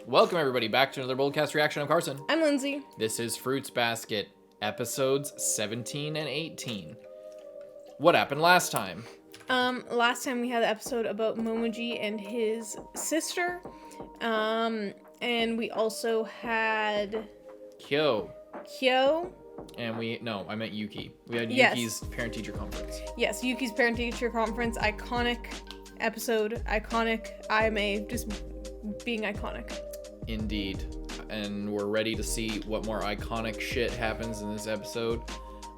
Welcome everybody back to another Boldcast reaction. I'm Carson. I'm Lindsay. This is Fruits Basket, episodes 17 and 18. What happened last time? Last time we had the episode about Momiji and his sister. And we also had Kyou. And I meant Yuki. We had Yuki's parent-teacher conference. Yes, Yuki's parent-teacher conference. Iconic episode. Iconic. Ayame just being iconic. Indeed. And we're ready to see what more iconic shit happens in this episode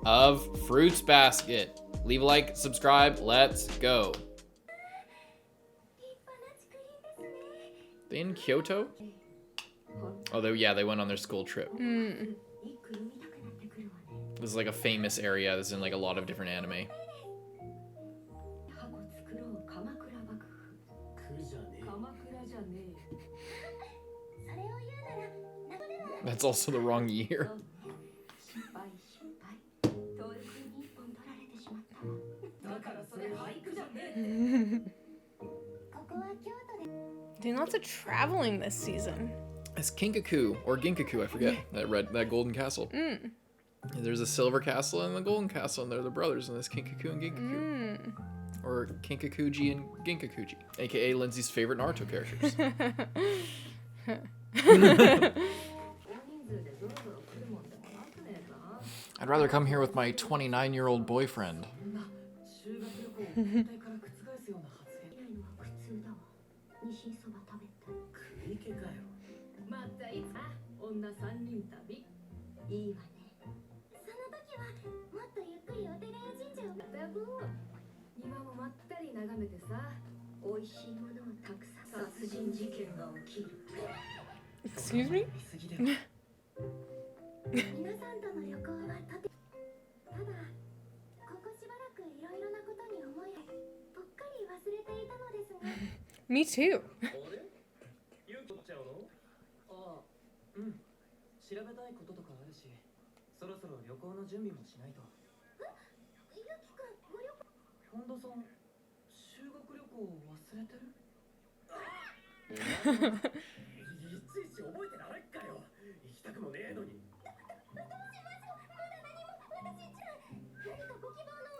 of Fruits Basket. Leave a like, subscribe, let's go. They in Kyoto? Oh, they went on their school trip. This is like a famous area. This is in like a lot of different anime. That's also the wrong year. Doing lots of traveling this season. It's Kinkaku or Ginkaku, I forget. That golden castle. There's a silver castle and the golden castle, and they're the brothers in this Kinkaku and Ginkaku. Or Kinkakuji and Ginkakuji, aka Lindsay's favorite Naruto characters. I'd rather come here with my 29-year-old boyfriend. Excuse me? Me too.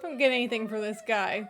Don't get anything for this guy.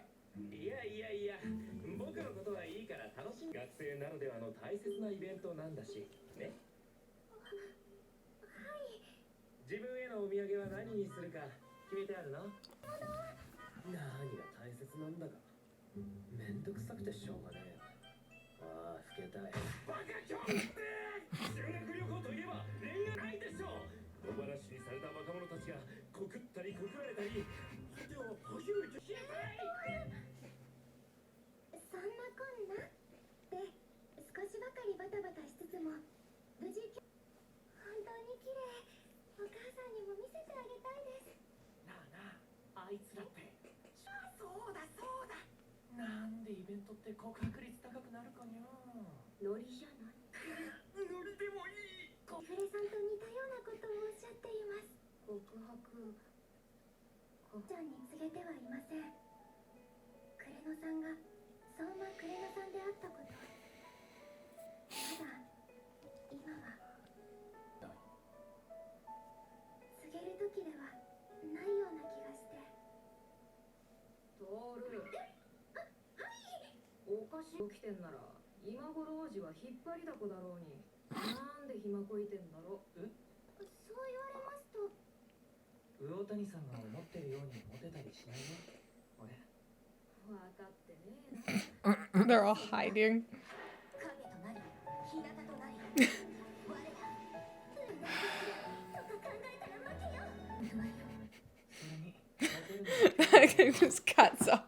They're all hiding. It just cuts off.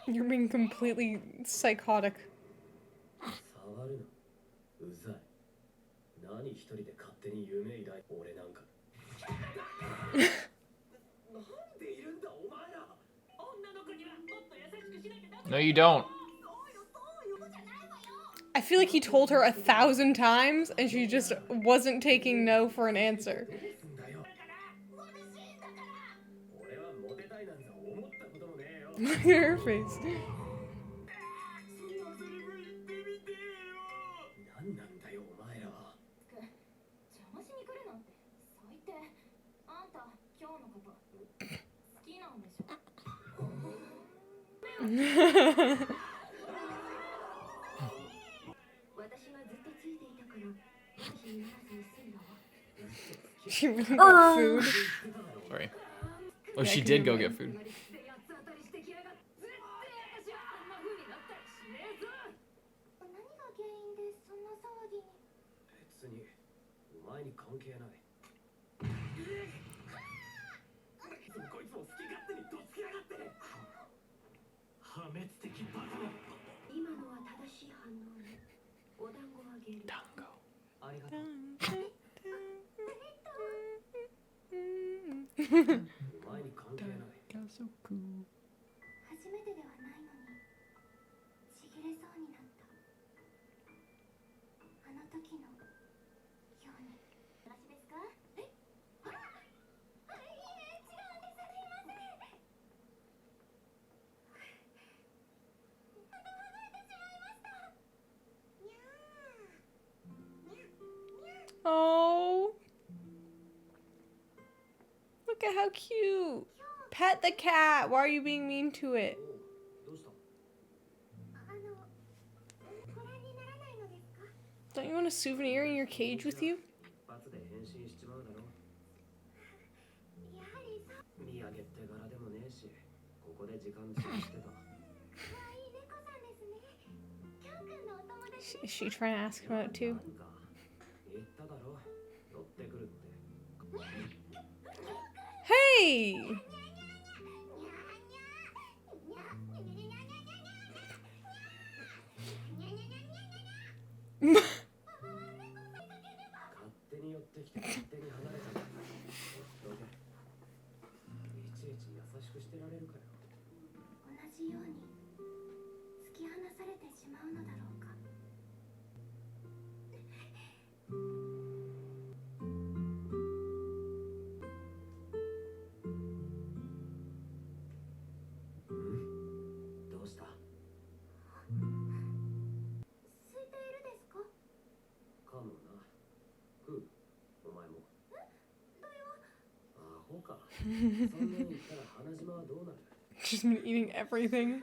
You're being completely psychotic. No, you don't. I feel like he told her 1,000 times and she just wasn't taking no for an answer. Look at her face. She really got food. Sorry. Oh, she did go get food. Oh. Look at how cute. Pet the cat. Why are you being mean to it? Don't you want a souvenir in your cage with you? Is she trying to ask him out too? Hey! She's been eating everything.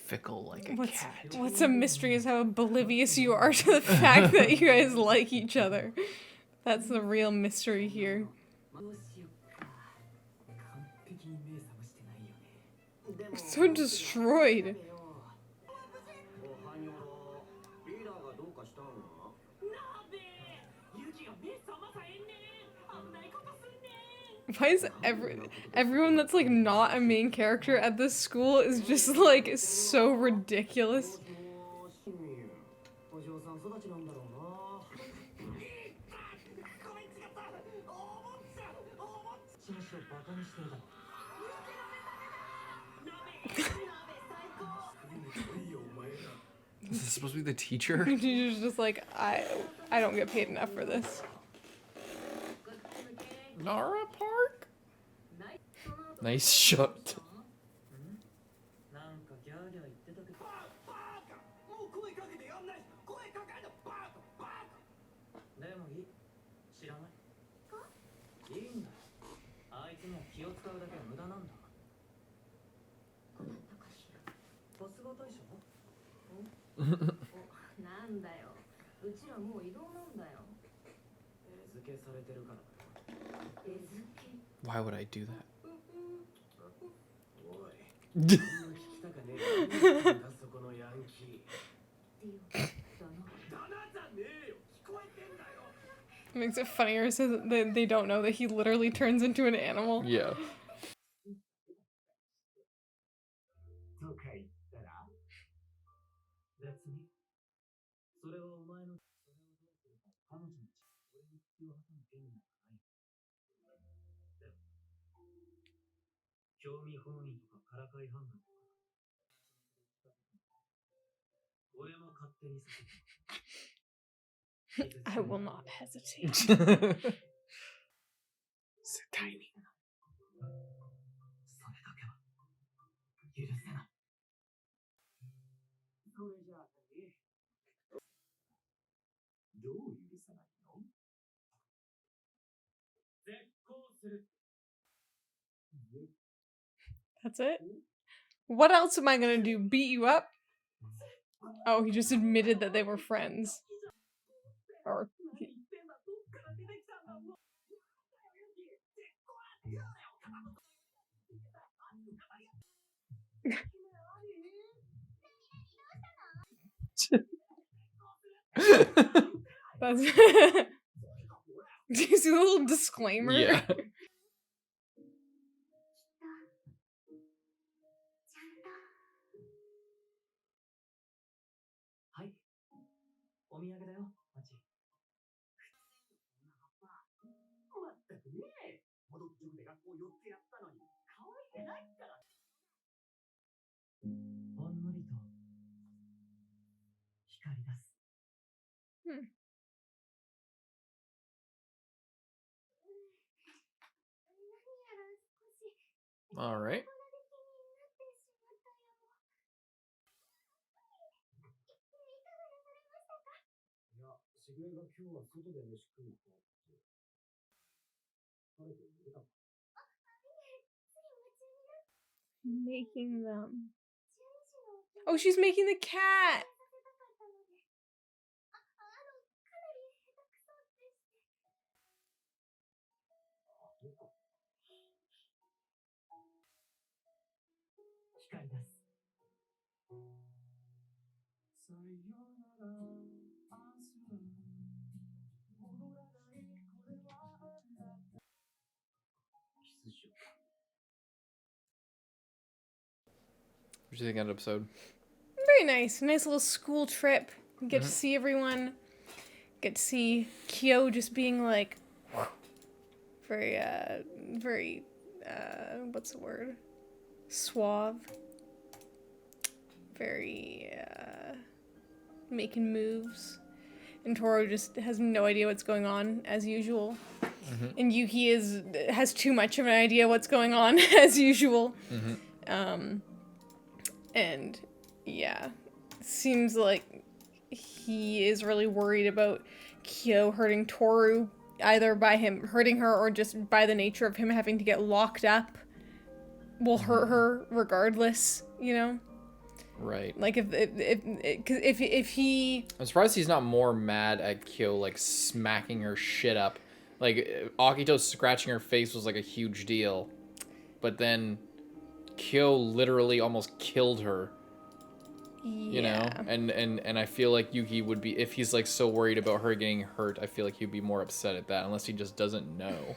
Fickle like a cat. What's a mystery is how oblivious you are to the fact that you guys like each other. That's the real mystery here. So destroyed. Why is everyone that's like not a main character at this school is just like so ridiculous? Is this supposed to be the teacher? The teacher's just like, I don't get paid enough for this. Nara Park? Nice shot. Why would I do that? It makes it funnier so that they don't know that he literally turns into an animal. Yeah. I will not hesitate. So tiny. That's it? What else am I gonna do? Beat you up? Oh, he just admitted that they were friends. Or that's do you see the little disclaimer? Yeah. Hmm. All right. Making them. Oh, she's making the cat. What do you think of that episode? Very nice. Nice little school trip. Get to see everyone. Get to see Kyou just being like very what's the word? Suave. Very making moves. And Tohru just has no idea what's going on as usual. And Yuki has too much of an idea what's going on as usual. And yeah, seems like he is really worried about Kyou hurting Tohru, either by him hurting her or just by the nature of him having to get locked up will hurt her regardless, you know? Right. Like if he I'm surprised he's not more mad at Kyou, like smacking her shit up. Like Akito scratching her face was like a huge deal, but then Kyou literally almost killed her. You know, and I feel like Yuki would be, if he's like so worried about her getting hurt, I feel like he'd be more upset at that, unless he just doesn't know.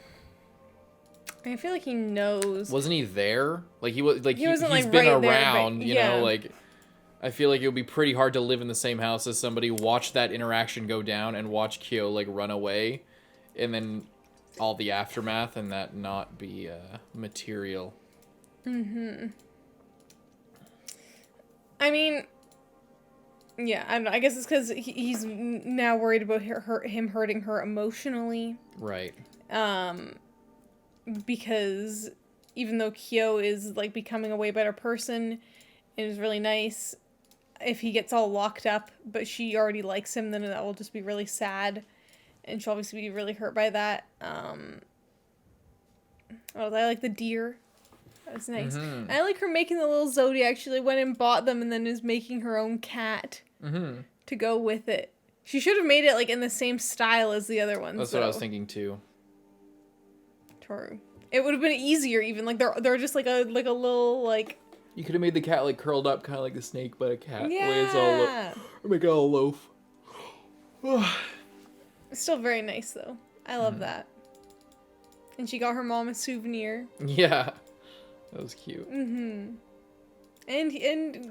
I feel like he knows. Wasn't he there? Like he was like he's like, been right there, around, but, you know, like I feel like it would be pretty hard to live in the same house as somebody, watch that interaction go down, and watch Kyou like run away, and then all the aftermath, and that not be material. I mean, yeah, I don't know. I guess it's because he's now worried about him hurting her emotionally. Right. Because even though Kyou is like becoming a way better person and is really nice, if he gets all locked up, but she already likes him, then that will just be really sad, and she'll obviously be really hurt by that. I like the deer. That's nice. I like her making the little Zodiac. She went and bought them and then is making her own cat to go with it. She should have made it like in the same style as the other ones. That's what I was thinking too. tohru. It would have been easier even. Like they're just like a little like. You could have made the cat like curled up, kind of like the snake, but a cat. Yeah. Way it's all or make it all loaf. It's still very nice though. I love that. And she got her mom a souvenir. Yeah, that was cute. And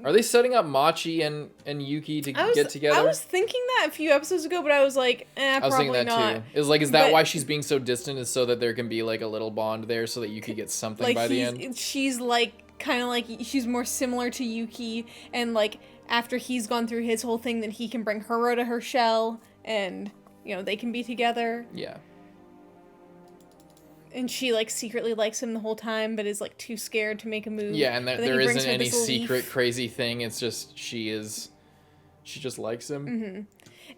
are they setting up Machi and Yuki to get together? I was thinking that a few episodes ago, but I was like, I was probably thinking that not. too. Is like, is that why she's being so distant? Is so that there can be like a little bond there, so that Yuki gets something like by the end. She's like kind of like she's more similar to Yuki, and like after he's gone through his whole thing, then he can bring her out of her shell, and you know they can be together. Yeah. And she like secretly likes him the whole time, but is like too scared to make a move. Yeah, and there isn't any secret crazy thing. It's just she just likes him.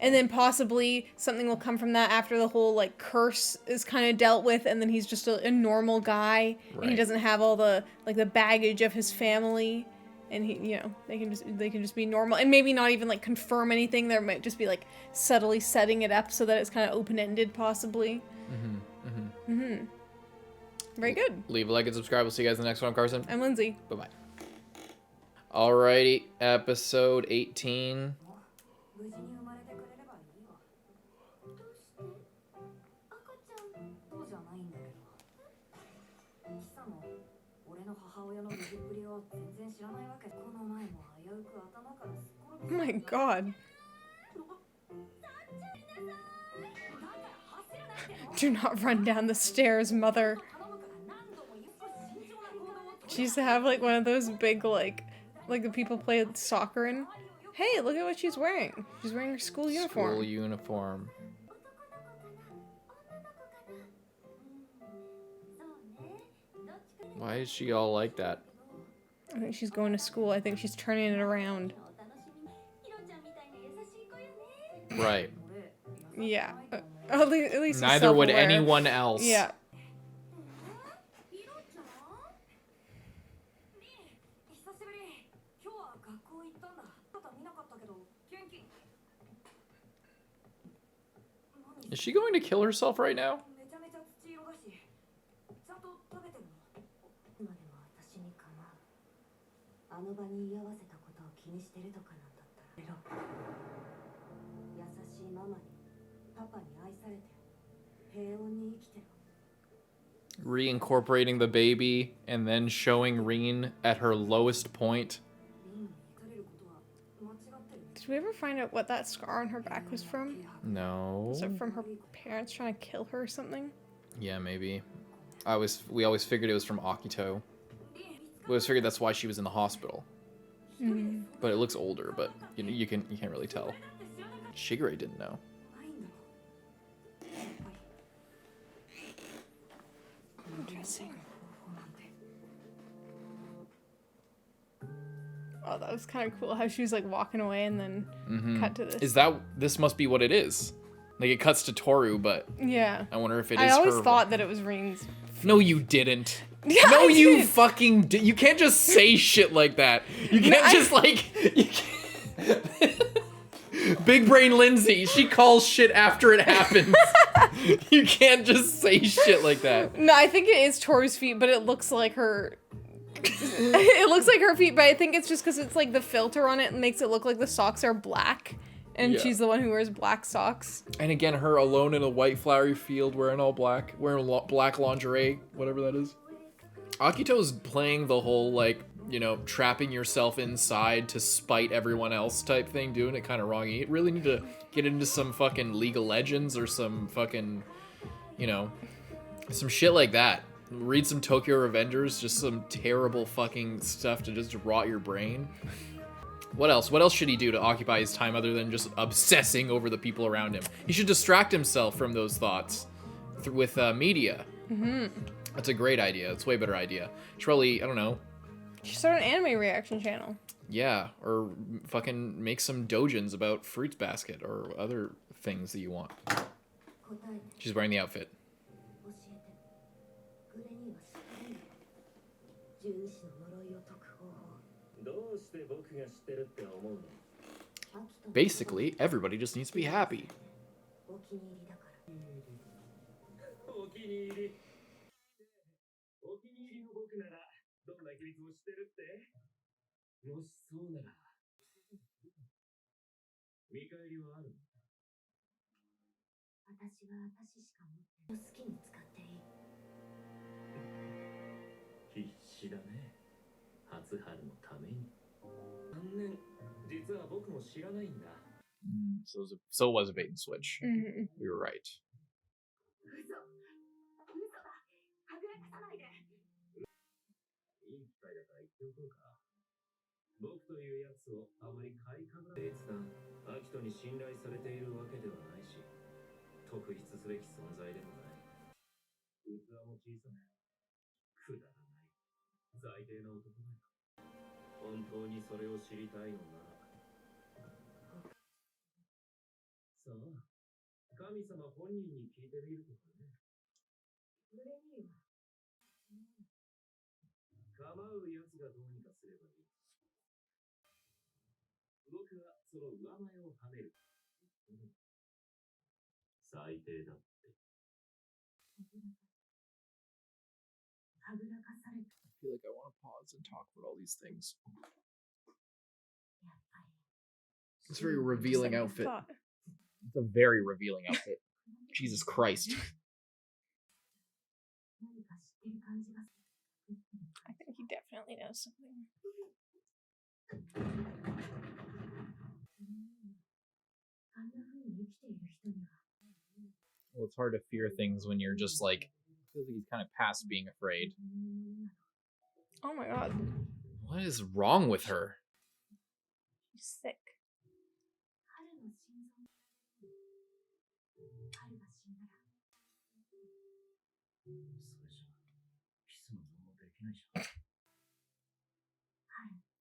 And then possibly something will come from that after the whole like curse is kind of dealt with, and then he's just a normal guy, and he doesn't have all the like the baggage of his family, and he they can just be normal, and maybe not even like confirm anything. There might just be like subtly setting it up so that it's kind of open ended, possibly. Very good. Leave a like and subscribe. We'll see you guys in the next one. I'm Carson. I'm Lindsay. Bye-bye. Alrighty, episode 18. Oh my god. Do not run down the stairs, mother. She used to have like one of those big like the people play soccer in. Hey, look at what she's wearing. She's wearing her school uniform. School uniform. Why is she all like that? I think she's going to school. I think she's turning it around. Right. Yeah. At least neither would anyone else. Yeah. Is she going to kill herself right now? Reincorporating the baby and then showing Rin at her lowest point. Did we ever find out what that scar on her back was from? No. Was it from her parents trying to kill her or something? Yeah, maybe. We always figured it was from Akito. We always figured that's why she was in the hospital. But it looks older, but you can't really tell. Shigure didn't know. Interesting. Oh, that was kind of cool how she was like walking away and then cut to this. This must be what it is. Like it cuts to Tohru, but yeah. I wonder if it is I always her. thought that it was RIN'S. No, you didn't. Yeah, no, you did. fucking did. You can't just say shit like that. You can't just like. You can't... Big brain Lindsay, she calls shit after it happens. You can't just say shit like that. No, I think it is Toru's feet, but it looks like her. It looks like her feet, but I think it's just because it's like the filter on it makes it look like the socks are black, and she's the one who wears black socks. And again, her alone in a white flowery field, wearing all black, wearing black lingerie, whatever that is. Akito's playing the whole like, trapping yourself inside to spite everyone else type thing, doing it kind of wrong. You really need to get into some fucking League of Legends or some fucking, some shit like that. Read some Tokyo Revengers, just some terrible fucking stuff to just rot your brain. What else? What else should he do to occupy his time other than just obsessing over the people around him? He should distract himself from those thoughts with media. That's a great idea. It's a way better idea. Should probably, I don't know. She started an anime reaction channel. Yeah, or fucking make some dojins about Fruits Basket or other things that you want. She's wearing the outfit. Basically, everybody just needs to be happy. So it was a bait and switch. Mm-hmm. We were right. I feel like I want to pause and talk about all these things. It's a very revealing outfit. It's a very revealing outfit. Jesus Christ. I think he definitely knows something. Well, it's hard to fear things when you're just like, feels like he's kind of past being afraid. Oh my god. What is wrong with her? She's sick.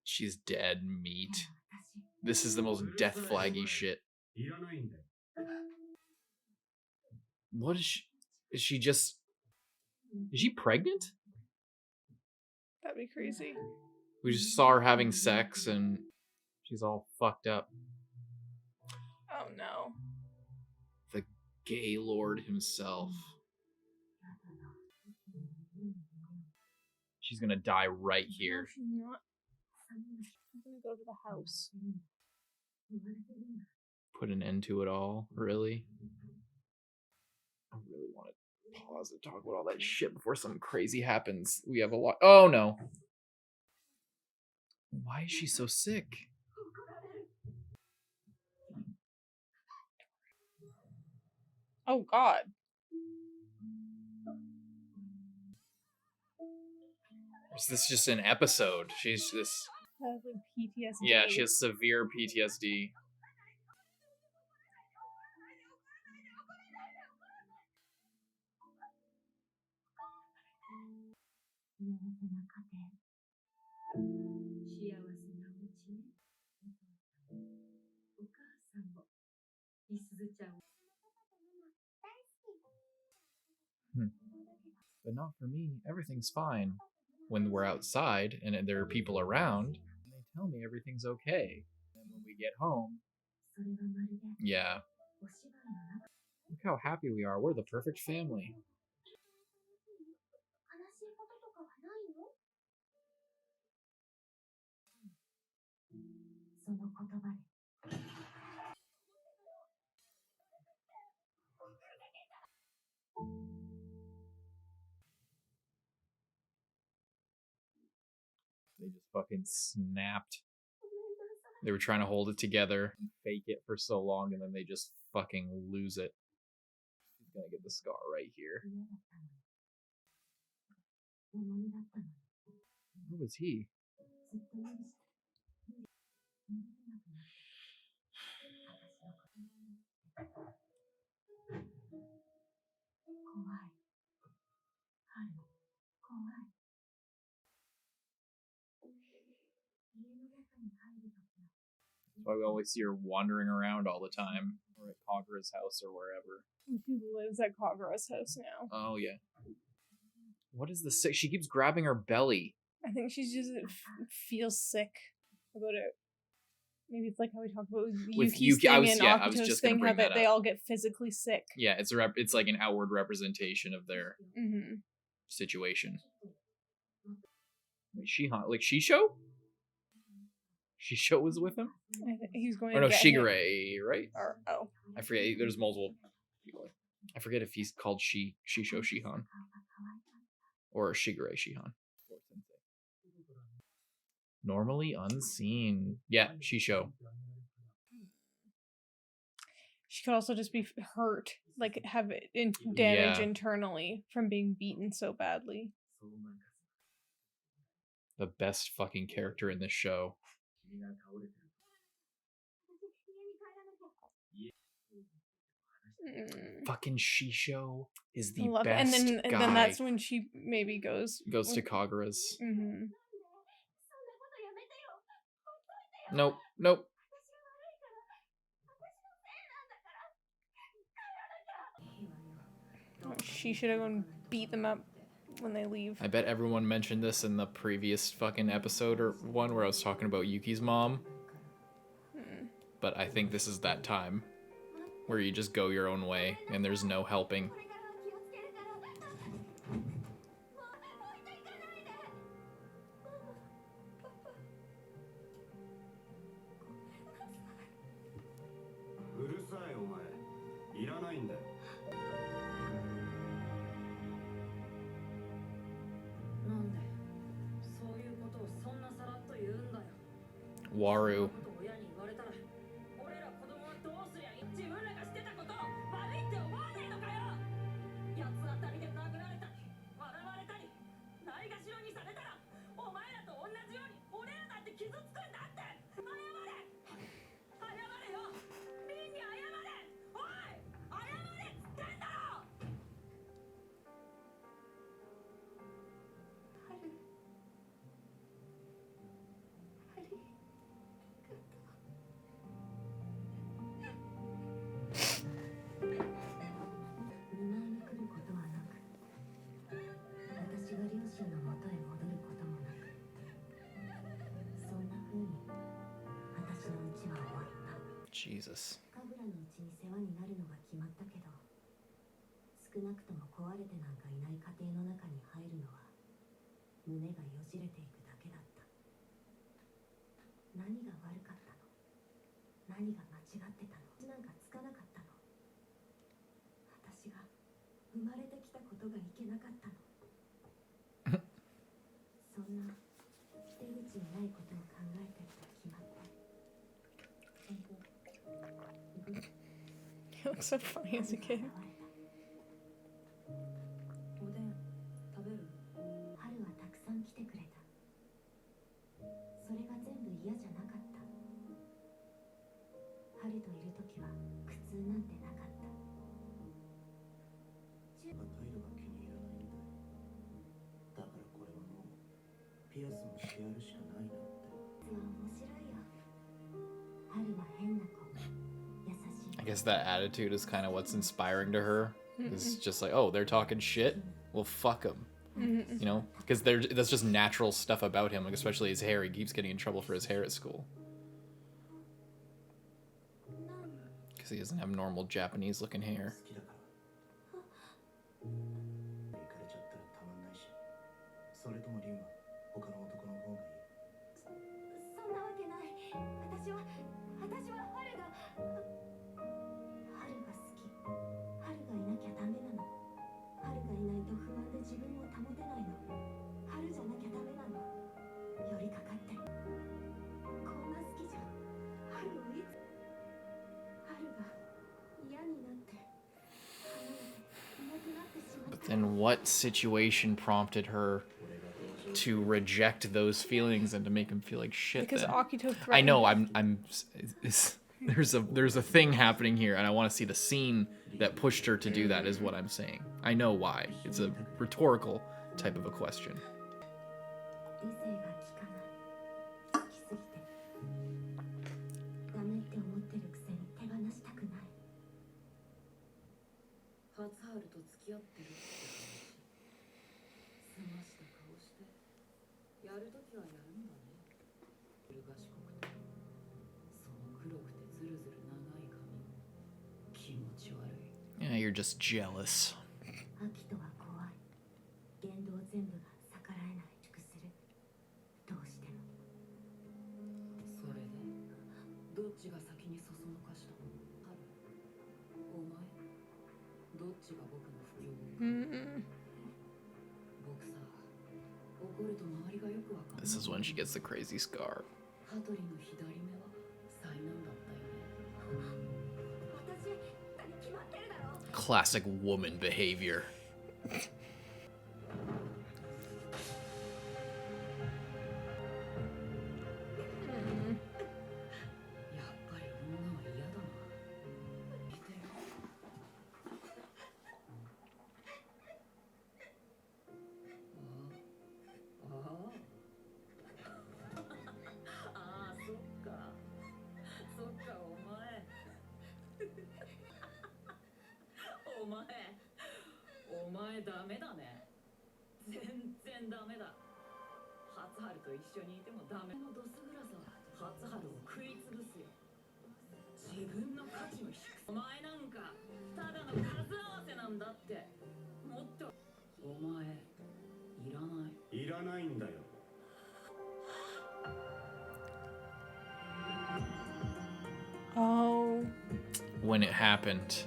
She's dead meat. This is the most death flaggy shit. What is she? Is she just... Is she pregnant? That'd be crazy. We just saw her having sex and she's all fucked up. Oh no. The gay lord himself. She's gonna die right here. No, she's not. I'm gonna go to the house. Put an end to it all, really? I really want to pause and talk about all that shit before something crazy happens. We have a lot. Oh no. Why is she so sick? Oh god. Is this just an episode? She's just... Has like PTSD. Yeah, she has severe PTSD. But not for me. Everything's fine. When we're outside and there are people around, they tell me everything's okay. And when we get home, yeah. Look how happy we are. We're the perfect family. They just fucking snapped. They were trying to hold it together and fake it for so long, and then they just fucking lose it. She's gonna get the scar right here. Where was he? That's why we always see her wandering around all the time, or at Kagura's house or wherever. She lives at Kagura's house now. Oh yeah. What is the sick? She keeps grabbing her belly. I think she just feels sick about it. Maybe it's like how we talked about Yuki's thing and Akito's thing, how they all get physically sick. Yeah, it's like an outward representation of their situation. Wait, Shihan, like Shisho? Shisho was with him? He's going Or to no, get him. Shigure, right? Or, oh. I forget. There's multiple people. I forget if he's called Shisho Shihan. Or Shigure Shihan. Normally unseen. Yeah, Shisho. She could also just be hurt, like have damage Yeah. internally from being beaten so badly. The best fucking character in this show. Fucking Shisho is the best and guy. then that's when she maybe goes to Kagura's. Mm-hmm. Nope. She should have gone and beat them up when they leave. I bet everyone mentioned this in the previous fucking episode or one where I was talking about Yuki's mom. But I think this is that time where you just go your own way and there's no helping. Waru. Jesus. He looks so funny as a kid. I guess that attitude is kind of what's inspiring to her. It's just like, oh, they're talking shit? Well, fuck them. You know? Because that's just natural stuff about him, like especially his hair. He keeps getting in trouble for his hair at school. Because he doesn't have normal Japanese-looking hair. But then what situation prompted her to reject those feelings and to make him feel like shit? Because then? Akito threatened. I know. There's a thing happening here, and I want to see the scene that pushed her to do that. Is what I'm saying. I know why. It's a rhetorical type of a question. Yeah, you're just jealous. This is when she gets the crazy scar. Classic woman behavior. Oh. When it happened.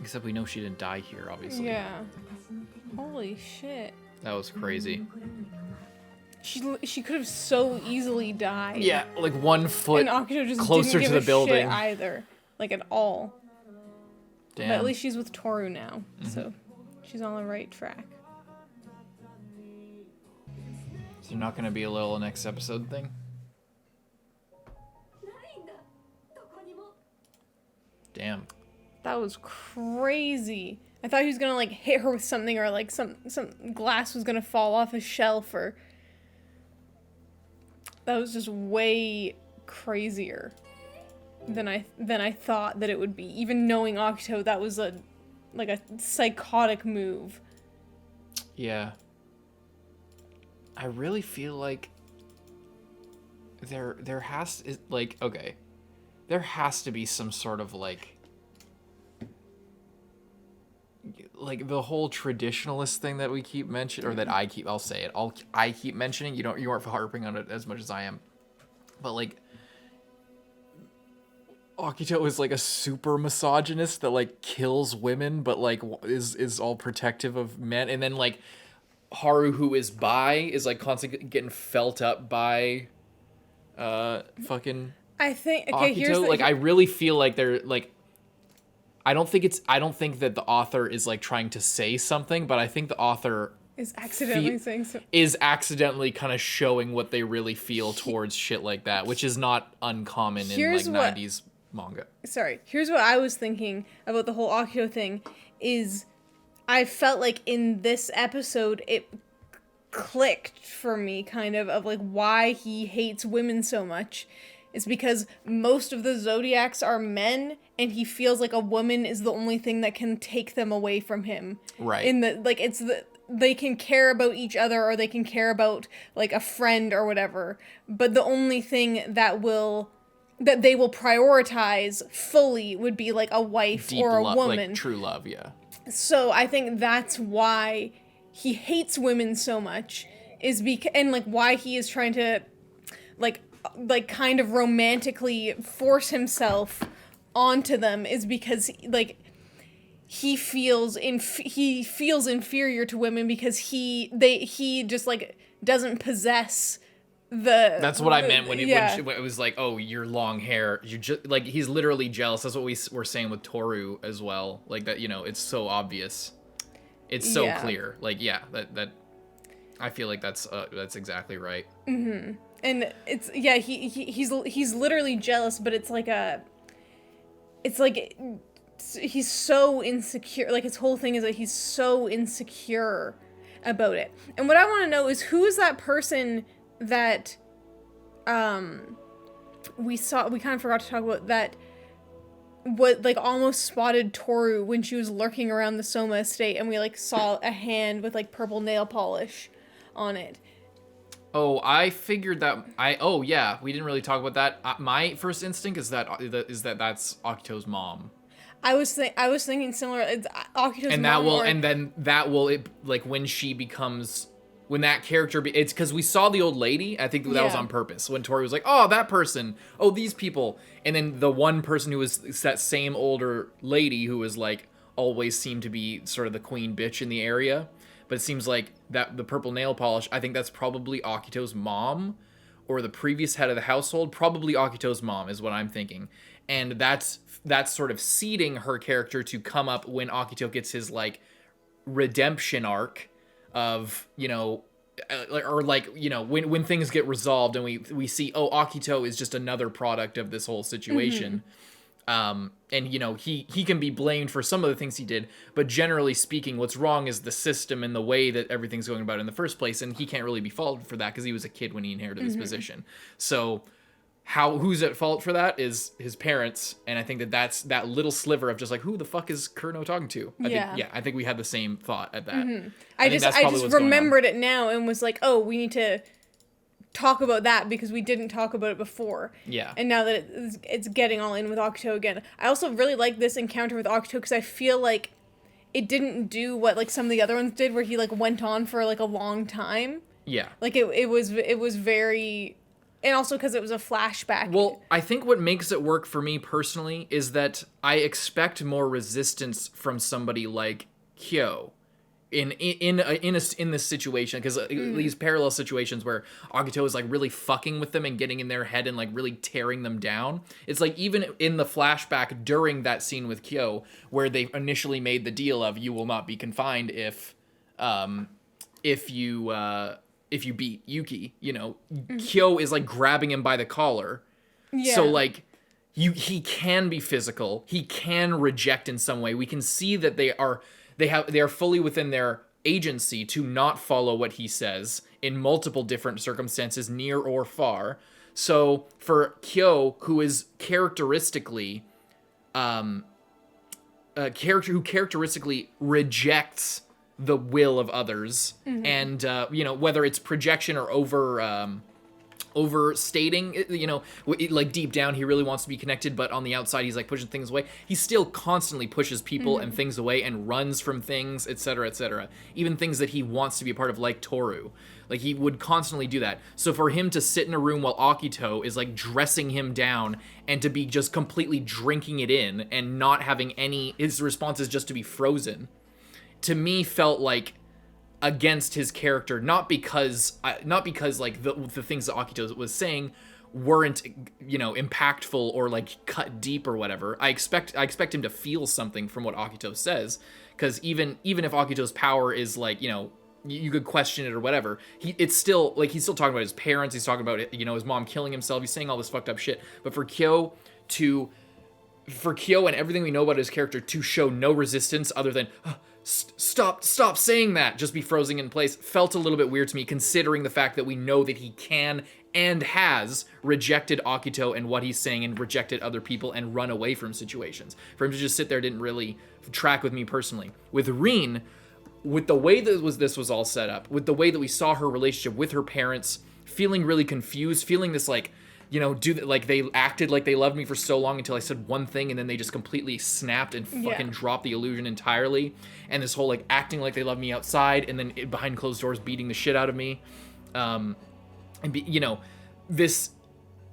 Except we know she didn't die here, obviously. Yeah. Holy shit. That was crazy. She could have so easily died. Yeah, like 1 foot and Akito just closer didn't to give the a building. shit either, like at all. Damn. But at least she's with Tohru now, so she's on the right track. Is there not going to be a little next episode thing? Damn. That was crazy. I thought he was gonna like hit her with something, or like some glass was gonna fall off a shelf, or that was just way crazier than I thought that it would be. Even knowing Akito, that was a psychotic move. Yeah. I really feel like there has to be some sort of like the whole traditionalist thing that we keep mentioning, or that I keep mentioning. You aren't harping on it as much as I am, but like Akito is like a super misogynist that like kills women, but like is all protective of men, and then like Haru, who is bi, is like constantly getting felt up by fucking I think okay. Akito. I really feel like they're like. I don't think that the author is like trying to say something, but I think the author is accidentally saying something. Is accidentally kind of showing what they really feel towards shit like that, which is not uncommon in like 90s manga. Sorry, here's what I was thinking about the whole Akito thing is I felt like in this episode it clicked for me kind of like why he hates women so much. Is because most of the Zodiacs are men, and he feels like a woman is the only thing that can take them away from him. Right. They can care about each other, or they can care about like a friend or whatever, but the only thing that they will prioritize fully would be like a wife or a woman. Like true love, yeah. So I think that's why he hates women so much, and like why he is trying to like kind of romantically force himself onto them is because like he feels inferior to women because he just like doesn't possess the. That's what I meant when it was like, oh, your long hair, you just like he's literally jealous. That's what we were saying with Tohru as well. Like that, it's so obvious. It's so clear. Like, yeah, that I feel like that's exactly right. Mm-hmm. And it's he's literally jealous, but it's like he's so insecure. Like his whole thing is that he's so insecure about it. And what I want to know is who is that person that we kind of forgot to talk about, that what like almost spotted Tohru when she was lurking around the Souma estate, and we like saw a hand with like purple nail polish on it. Oh, I figured that. Oh yeah, we didn't really talk about that. My first instinct is that's Akito's mom. I was thinking similar. It's Akito's and mom. That will like when she becomes, when that character it's because we saw the old lady. I think that was on purpose. When Tori was like, oh, that person, oh, these people, and then the one person who was that same older lady who was like always seemed to be sort of the queen bitch in the area. But it seems like that the purple nail polish, I think that's probably Akito's mom or the previous head of the household. Probably Akito's mom is what I'm thinking. And that's sort of seeding her character to come up when Akito gets his like redemption arc of, when things get resolved and we see, oh, Akito is just another product of this whole situation. And he can be blamed for some of the things he did, but generally speaking, what's wrong is the system and the way that everything's going about in the first place, and he can't really be faulted for that because he was a kid when he inherited this position. So who's at fault for that is his parents, and I think that's that little sliver of just like, who the fuck is Kurno talking to? I think we had the same thought at that. I just remembered it now and was like, oh, we need to talk about that because we didn't talk about it before. Yeah. And now that it's getting all in with Akito again. I also really like this encounter with Akito because I feel like it didn't do what like some of the other ones did where he like went on for like a long time. Yeah. Like it was very, and also because it was a flashback. Well, I think what makes it work for me personally is that I expect more resistance from somebody like Kyou in this situation, because these parallel situations where Akito is like really fucking with them and getting in their head and like really tearing them down. It's like even in the flashback during that scene with Kyou where they initially made the deal of you will not be confined if you beat Yuki, Kyou is like grabbing him by the collar. Yeah. So like he can be physical. He can reject in some way. We can see that they are fully within their agency to not follow what he says in multiple different circumstances, near or far. So for Kyou, who is characteristically who characteristically rejects the will of others, and whether it's projection or overstating, like deep down he really wants to be connected, but on the outside he's like pushing things away. He still constantly pushes people and things away and runs from things, etc., even things that he wants to be a part of, like Tohru. Like he would constantly do that. So for him to sit in a room while Akito is like dressing him down and to be just completely drinking it in and not having his response is just to be frozen, to me felt like against his character, not because like the things that Akito was saying weren't impactful or like cut deep or whatever. I expect him to feel something from what Akito says, because even if Akito's power is like, you could question it or whatever, it's still like he's still talking about his parents, he's talking about his mom killing himself, he's saying all this fucked up shit. But for Kyou and everything we know about his character to show no resistance other than stop saying that, just be frozen in place, felt a little bit weird to me, considering the fact that we know that he can and has rejected Akito and what he's saying and rejected other people and run away from situations. For him to just sit there didn't really track with me personally. With RIN, with the way that this was all set up, with the way that we saw her relationship with her parents, feeling really confused, feeling this like, like they acted like they loved me for so long until I said one thing and then they just completely snapped and fucking dropped the illusion entirely. And this whole like acting like they love me outside and then behind closed doors beating the shit out of me. This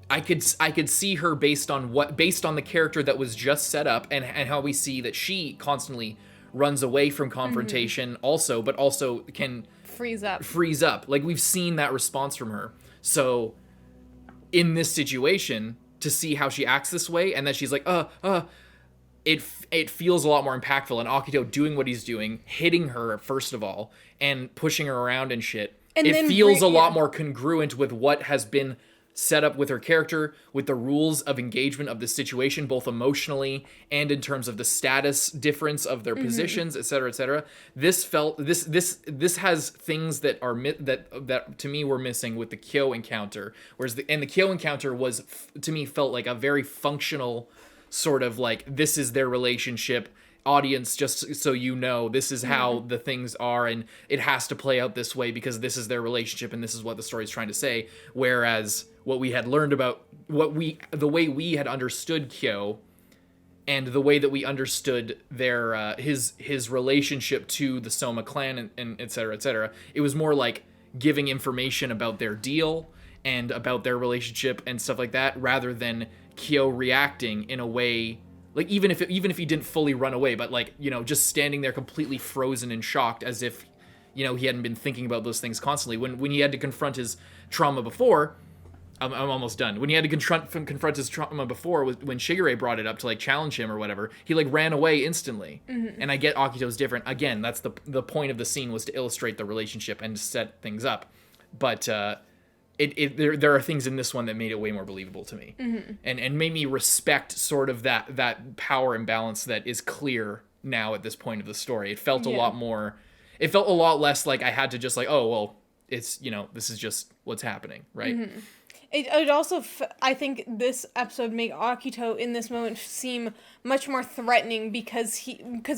I could see her based on the character that was just set up and how we see that she constantly runs away from confrontation but also can freeze up. Like we've seen that response from her. So in this situation, to see how she acts this way and that she's like, it feels a lot more impactful, and Akito doing what he's doing, hitting her first of all and pushing her around and shit. And it feels a lot more congruent with what has been set up with her character, with the rules of engagement of the situation, both emotionally and in terms of the status difference of their positions, etc., etc. This has things that are that to me were missing with the Kyou encounter, whereas the Kyou encounter was to me felt like a very functional sort of like, this is their relationship, audience, just so you know, this is how the things are, and it has to play out this way because this is their relationship and this is what the story is trying to say. Whereas what we had learned about the way we had understood Kyou and the way that we understood their his relationship to the Souma clan and et cetera, it was more like giving information about their deal and about their relationship and stuff like that, rather than Kyou reacting in a way, like, even if he didn't fully run away, but like, you know, just standing there completely frozen and shocked, as if, you know, he hadn't been thinking about those things constantly. When he had to confront his trauma before, I'm almost done. When he had to confront his trauma before, when Shigure brought it up to like challenge him or whatever, he like ran away instantly. And I get Akito's different. Again, that's the point of the scene, was to illustrate the relationship and to set things up. But there are things in this one that made it way more believable to me, and made me respect sort of that power imbalance that is clear now at this point of the story. It felt a lot more. It felt a lot less like I had to just like, oh well, it's, you know, this is just what's happening, right? It also, I think this episode made Akito in this moment seem much more threatening because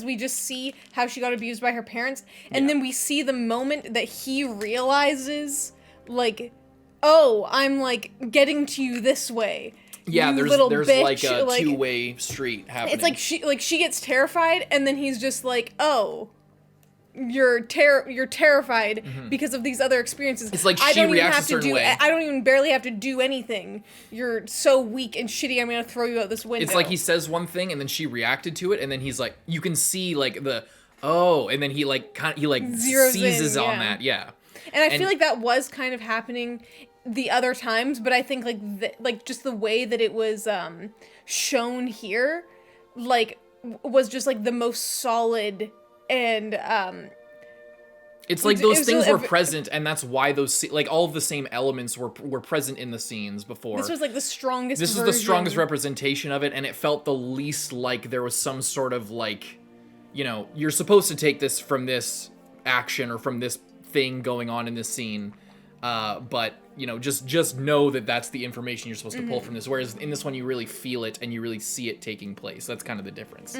we just see how she got abused by her parents, and then we see the moment that he realizes, like, oh, I'm like getting to you this way. Yeah, you there's like a two-way street happening. It's like she gets terrified, and then he's just like, oh, you're terrified because of these other experiences. It's like she reacts a certain way. I don't even barely have to do anything. You're so weak and shitty, I'm gonna throw you out this window. It's like he says one thing and then she reacted to it, and then he's like, you can see like the, oh, and then he like seizes on that, And I feel like that was kind of happening the other times, but I think like just the way that it was shown here, like, was just like the most solid. And it's like those things were present, and that's why those, like, all of the same elements were present in the scenes before. This was like the strongest This was the strongest representation of it, and it felt the least like there was some sort of like, you know, you're supposed to take this from this action or from this thing going on in this scene, but, you know, just know that that's the information you're supposed to pull from this, whereas in this one you really feel it and you really see it taking place. That's kind of the difference.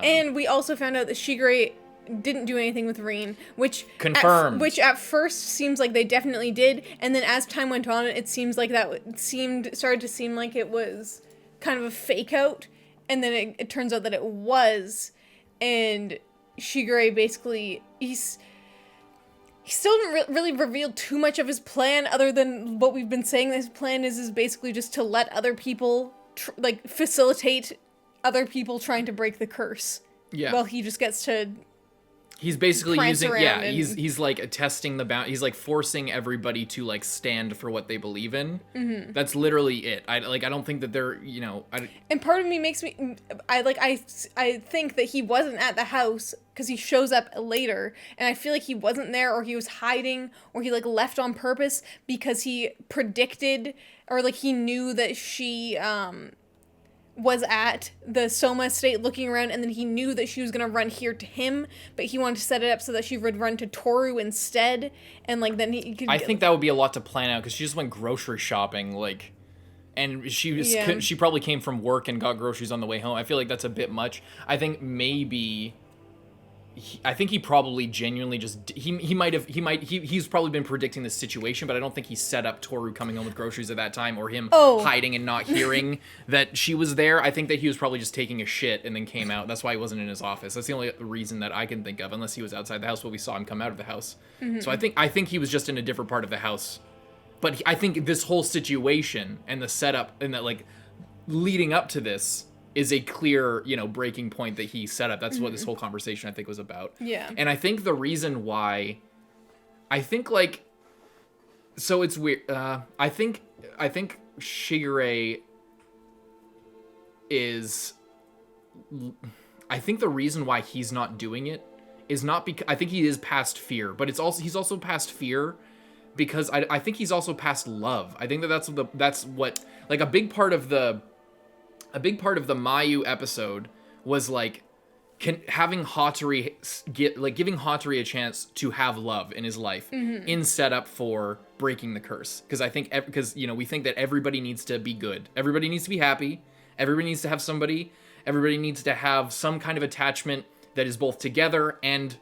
And we also found out that Shigure didn't do anything with RIN, which confirmed. Which at first seems like they definitely did, and then as time went on, it seems like started to seem like it was kind of a fake out, and then it turns out that it was, and Shigure basically he still didn't really reveal too much of his plan, other than what we've been saying. His plan is basically just to let other people facilitate other people trying to break the curse. Yeah. Well, he just gets to. He's basically using. Yeah. He's like testing the bound. He's like forcing everybody to like stand for what they believe in. That's literally it. I don't think that they're, you know. And part of me makes me. I think that he wasn't at the house because he shows up later, and I feel like he wasn't there, or he was hiding, or he like left on purpose because he predicted, or like he knew that she was at the Souma estate looking around, and then he knew that she was gonna run here to him, but he wanted to set it up so that she would run to Tohru instead, and like then he could. I think that would be a lot to plan out, because she just went grocery shopping, like, and she probably came from work and got groceries on the way home. I feel like that's a bit much. I think maybe. I think he probably genuinely just he's probably been predicting this situation, but I don't think he set up Tohru coming home with groceries at that time, or him hiding and not hearing that she was there. I think that he was probably just taking a shit and then came out. That's why he wasn't in his office. That's the only reason that I can think of, unless he was outside the house, but we saw him come out of the house. So I think he was just in a different part of the house. But I think this whole situation and the setup and that like leading up to this is a clear, you know, breaking point that he set up. That's what this whole conversation, I think, was about. Yeah. And I think the reason why, I think, like, so it's weird. I think Shigure is I think the reason why he's not doing it is not because I think he is past fear, but he's also past fear because I think he's also past love. I think that's what like a big part of the Mayu episode was like having Hatori giving Hatori a chance to have love in his life in setup for breaking the curse. Because I think we think that everybody needs to be good, everybody needs to be happy, everybody needs to have somebody, everybody needs to have some kind of attachment that is both together and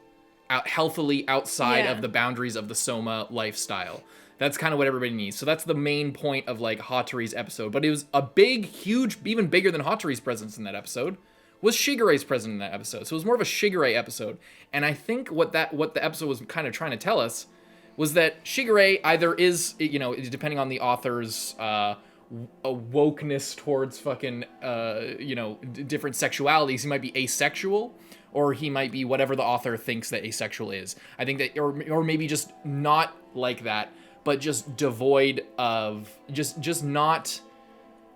healthily outside of the boundaries of the Soma lifestyle. That's kind of what everybody needs. So that's the main point of like Hatori's episode. But it was a big, huge, even bigger than Hatori's presence in that episode was Shigure's presence in that episode. So it was more of a Shigure episode. And I think what the episode was kind of trying to tell us was that Shigure either is, depending on the author's wokeness towards fucking, different sexualities, he might be asexual, or he might be whatever the author thinks that asexual is. I think that, or maybe just not like that, but just devoid of, just not.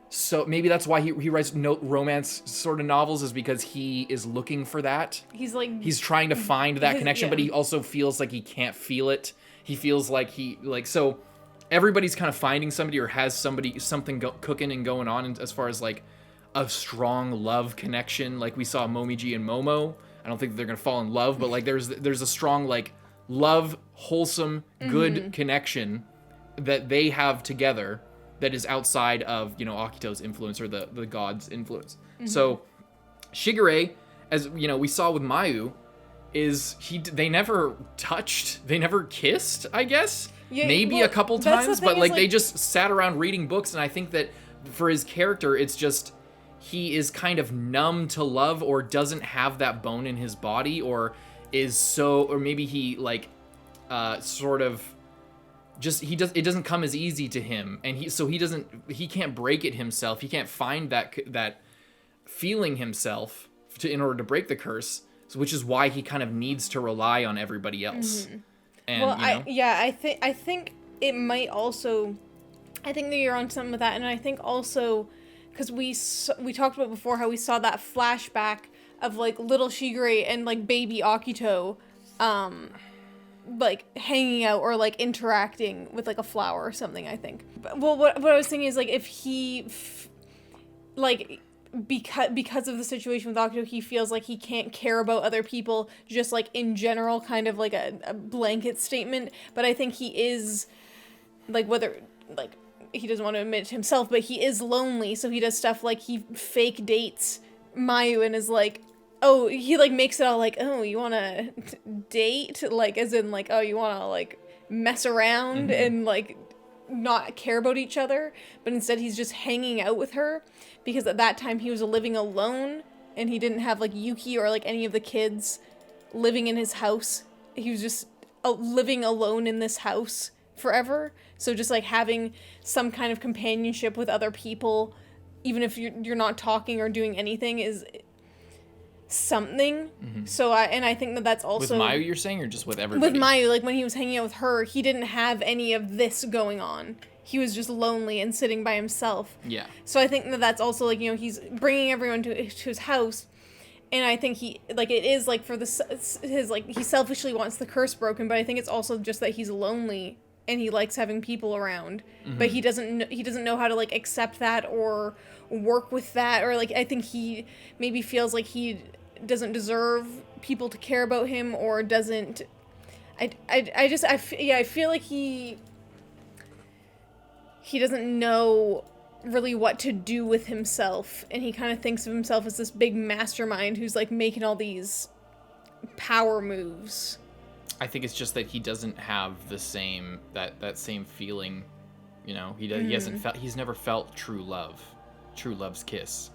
So maybe that's why he writes romance sort of novels, is because he is looking for that. He's trying to find that connection, but he also feels like he can't feel it. He feels like so everybody's kind of finding somebody or has something cooking and going on as far as like a strong love connection. Like we saw Momiji and Momo. I don't think they're going to fall in love, but like there's a strong like love, wholesome, good connection that they have together that is outside of, Akito's influence or the god's influence. So Shigure, as we saw with Mayu, they never touched, they never kissed, I guess. Yeah, maybe a couple times, but like they just sat around reading books, and I think that for his character, it's just he is kind of numb to love, or doesn't have that bone in his body, or maybe he like sort of just it doesn't come as easy to him, and he can't break it himself. He can't find that feeling himself in order to break the curse, which is why he kind of needs to rely on everybody else. And, I think it might also, I think that you're on something with that, and I think also because we talked about before how we saw that flashback of like little Shigure and like baby Akito like hanging out or like interacting with like a flower or something, I think. Well, what I was thinking is like if he because of the situation with Akito, he feels like he can't care about other people, just like in general, kind of like a blanket statement. But I think he is like, whether like he doesn't want to admit it to himself, but he is lonely, so he does stuff like he fake dates Mayu and is like, oh, he like makes it all like, oh, you want to date, like as in like, oh, you want to like mess around and like not care about each other, but instead he's just hanging out with her because at that time he was living alone and he didn't have like Yuki or like any of the kids living in his house. He was just living alone in this house forever. So just like having some kind of companionship with other people, even if you're not talking or doing anything, is something. So I think that that's also with Mayu, you're saying, or just with everybody? With Mayu, like when he was hanging out with her, he didn't have any of this going on. He was just lonely and sitting by himself. Yeah. So I think that that's also like, he's bringing everyone to his house, and I think he like it is like for his like he selfishly wants the curse broken, but I think it's also just that he's lonely and he likes having people around, but he doesn't know how to like accept that or work with that, or like I think he maybe feels like he doesn't deserve people to care about him, or doesn't. I feel like he doesn't know really what to do with himself, and he kind of thinks of himself as this big mastermind who's like making all these power moves. I think it's just that he doesn't have the same that same feeling, he hasn't felt, he's never felt true love's kiss.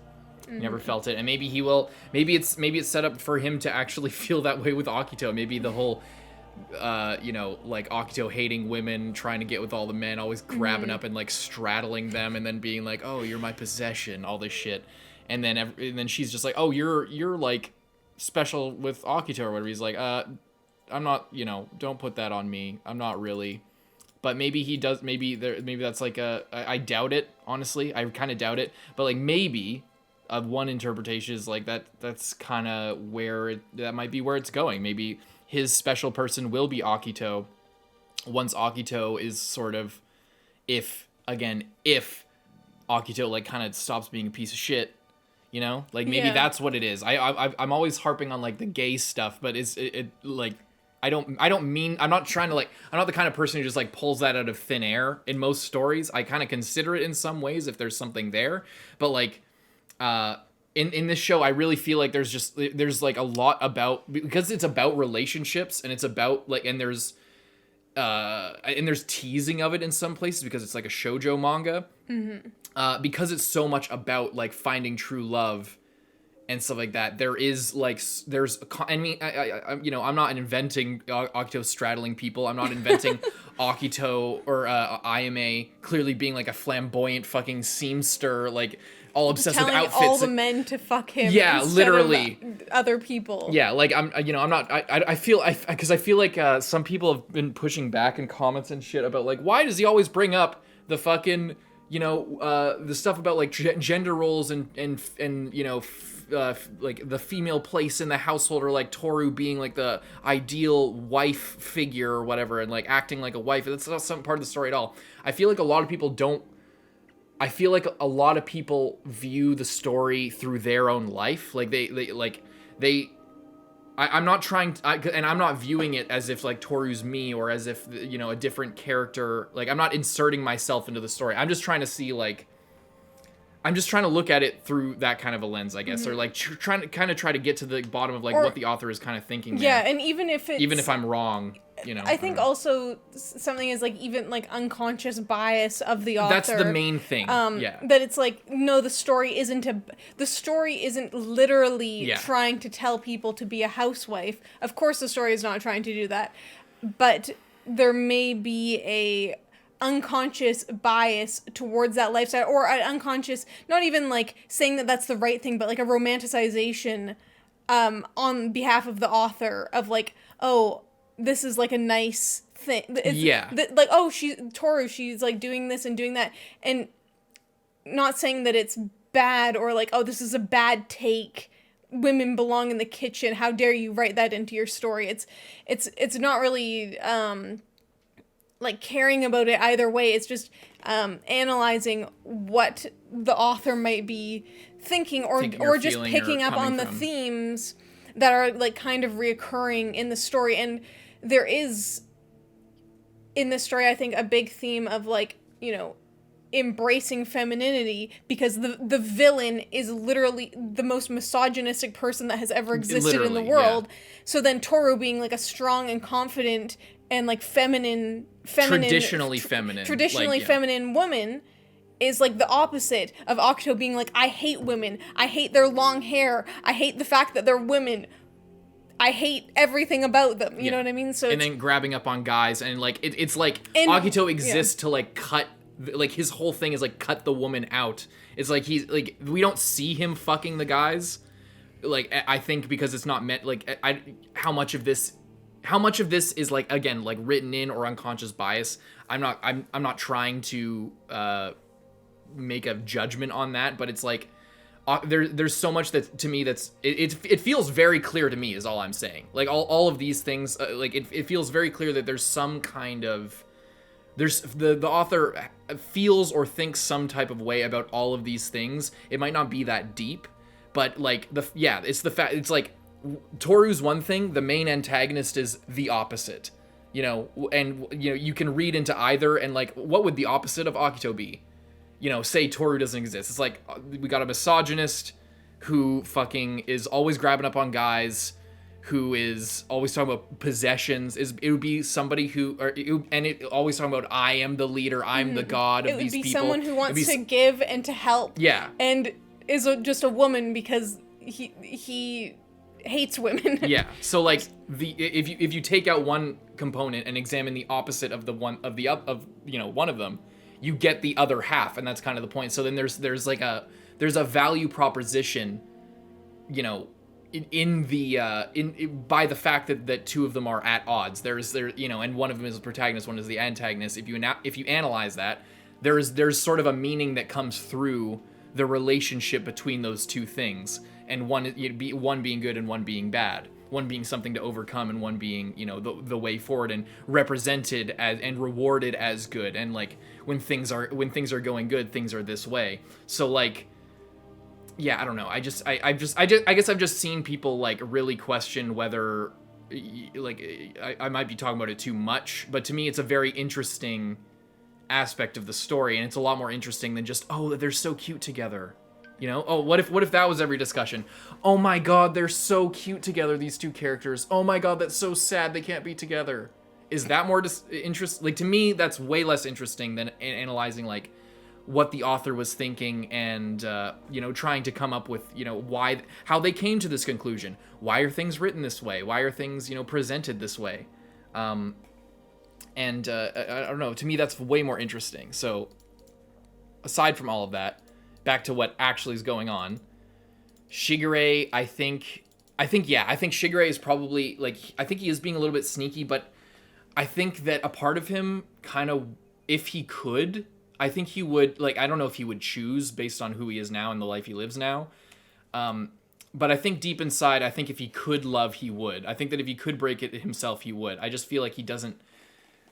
He never felt it, and maybe he will. Maybe it's set up for him to actually feel that way with Akito. Maybe the whole like Akito hating women, trying to get with all the men, always grabbing up and like straddling them, and then being like, "Oh, you're my possession," all this shit, and then she's just like, "Oh, you're like special with Akito or whatever." He's like, I'm not, don't put that on me. I'm not really." But maybe he does. Maybe that's like I doubt it. Honestly, I kind of doubt it. But like maybe one interpretation is like that's kind of where that might be where it's going. Maybe his special person will be Akito once Akito is sort of, if Akito like kind of stops being a piece of shit, you know, like maybe that's what it is. I'm always harping on like the gay stuff, but it like I'm not the kind of person who just like pulls that out of thin air. In most stories, I kind of consider it in some ways if there's something there, but like in this show, I really feel like there's like a lot about, because it's about relationships and it's about like, and there's teasing of it in some places because it's like a shoujo manga. Because it's so much about like finding true love and stuff like that. I'm not inventing Akito straddling people. I'm not inventing Akito or Ayame clearly being like a flamboyant fucking seamster, like all obsessed with outfits. All the men to fuck him. Yeah, literally. Of other people. Yeah, like I feel like some people have been pushing back in comments and shit about like, why does he always bring up the fucking, the stuff about like gender roles and like the female place in the household, or like Tohru being like the ideal wife figure or whatever, and like acting like a wife. That's not some part of the story at all. I feel like a lot of people view the story through their own life. Like I'm not trying to, and I'm not viewing it as if like Toru's me, or as if, a different character. Like, I'm not inserting myself into the story. I'm just trying to see like, I'm just trying to look at it through that kind of a lens, I guess, or like trying to get to the bottom of like what the author is kind of thinking. Yeah, there. and even if I'm wrong, I think also something is like even like unconscious bias of the author. That's the main thing. That it's like, no, the story isn't literally trying to tell people to be a housewife. Of course, the story is not trying to do that, but there may be a unconscious bias towards that lifestyle, or an unconscious, not even like saying that that's the right thing, but like a romanticization on behalf of the author of like, oh, this is like a nice thing. Like, oh, Tohru, she's like doing this and doing that, and not saying that it's bad, or like, oh, this is a bad take, women belong in the kitchen, how dare you write that into your story. It's not really like caring about it either way. It's just analyzing what the author might be thinking, or just picking up on the themes that are like kind of reoccurring in the story. And there is in this story, I think, a big theme of like, embracing femininity, because the villain is literally the most misogynistic person that has ever existed in the world. Yeah. So then Tohru being like a strong and confident and like traditionally feminine woman is like the opposite of Akito being like, I hate women, I hate their long hair, I hate the fact that they're women, I hate everything about them. You know what I mean? So, and then grabbing up on guys, and like it's like Akito exists to like cut, like his whole thing is like cut the woman out. It's like he's like, we don't see him fucking the guys. Like, I think because it's not meant, like, how much of this is like, again, like written in or unconscious bias. I'm not trying to make a judgment on that, but it's like there's so much that to me that's it feels very clear to me, is all I'm saying. Like all of these things, like it feels very clear that there's some kind of, there's the author feels or thinks some type of way about all of these things. It might not be that deep, but like it's the fact, it's like Toru's one thing, the main antagonist is the opposite, and you can read into either, and like, what would the opposite of Akito be? Say Tohru doesn't exist. It's like, we got a misogynist who fucking is always grabbing up on guys, who is always talking about possessions. It would be somebody who, always talking about, I am the leader, I'm the god of these people. It would be someone who wants to give and to help. Yeah. And is just a woman because he hates women. Yeah. So like if you take out one component and examine the opposite of one of them, you get the other half, and that's kind of the point. So then there's a value proposition, by the fact that two of them are at odds. And one of them is the protagonist, one is the antagonist. If you analyze that, there's sort of a meaning that comes through the relationship between those two things, and one being good and one being bad, one being something to overcome and one being, you know, the way forward, and represented as and rewarded as good, and like when things are going good, things are this way. So like, yeah, I don't know. I guess I've just seen people like really question whether, like, I might be talking about it too much, but to me it's a very interesting aspect of the story, and it's a lot more interesting than just, oh, they're so cute together. You know, oh, what if that was every discussion? Oh my god, they're so cute together, these two characters. Oh my god, that's so sad they can't be together. Is that more interest? Like, to me, that's way less interesting than analyzing like what the author was thinking, and you know, trying to come up with, you know, how they came to this conclusion. Why are things written this way? Why are things, you know, presented this way? I don't know. To me, that's way more interesting. So, aside from all of that, back to what actually is going on. Shigure, I think Shigure is probably, like, I think he is being a little bit sneaky, but I think that a part of him kind of, if he could, I think he would, like, I don't know if he would choose based on who he is now and the life he lives now. But I think deep inside, I think if he could love, he would. I think that if he could break it himself, he would. I just feel like he doesn't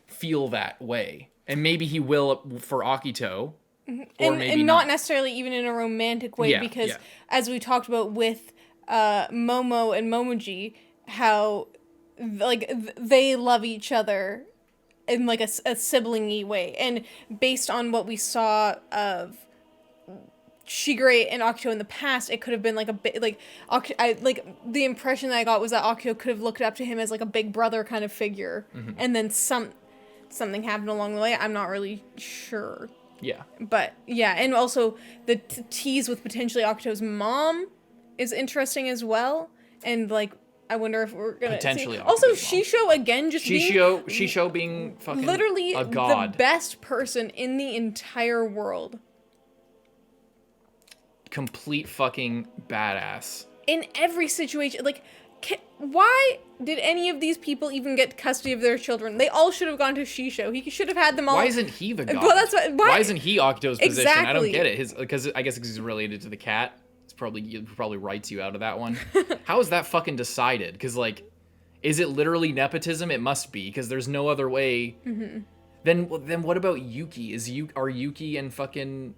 feel that way. And maybe he will for Akito. Or maybe and not necessarily even in a romantic way, because as we talked about with Momo and Momiji, how like they love each other in like a sibling-y way, and based on what we saw of Shigure and Akito in the past, it could have been like a bit like the impression that I got was that Akito could have looked up to him as like a big brother kind of figure, and then something happened along the way. I'm not really sure. Yeah. But, yeah, and also the tease with potentially Akito's mom is interesting as well. And, like, I wonder if we're gonna potentially see. Also, Akito's Shisho, again, just Shisho being fucking literally a god. The best person in the entire world. Complete fucking badass. In every situation. Like, why did any of these people even get custody of their children? They all should have gone to Shisho. He should have had them all. Why isn't he the god? Well, that's why isn't he Akito's position? Exactly. I don't get it. Because I guess he's related to the cat. He probably writes you out of that one. How is that fucking decided? Because, like, is it literally nepotism? It must be, because there's no other way. Then what about Yuki? Are Yuki and fucking